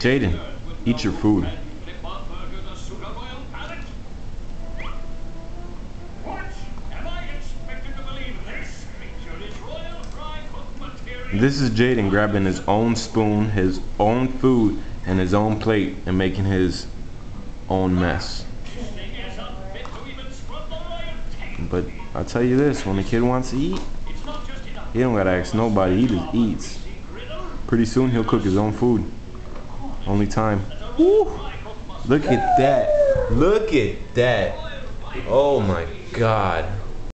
Jaden, eat your food. This is Jaden grabbing his own spoon, his own food, and his own plate and making his own mess. But I'll tell you this, when a kid wants to eat, he don't gotta ask nobody, he just eats. Pretty soon he'll cook his own food. Only time. Woo! Look at that. Look at that. Oh my God.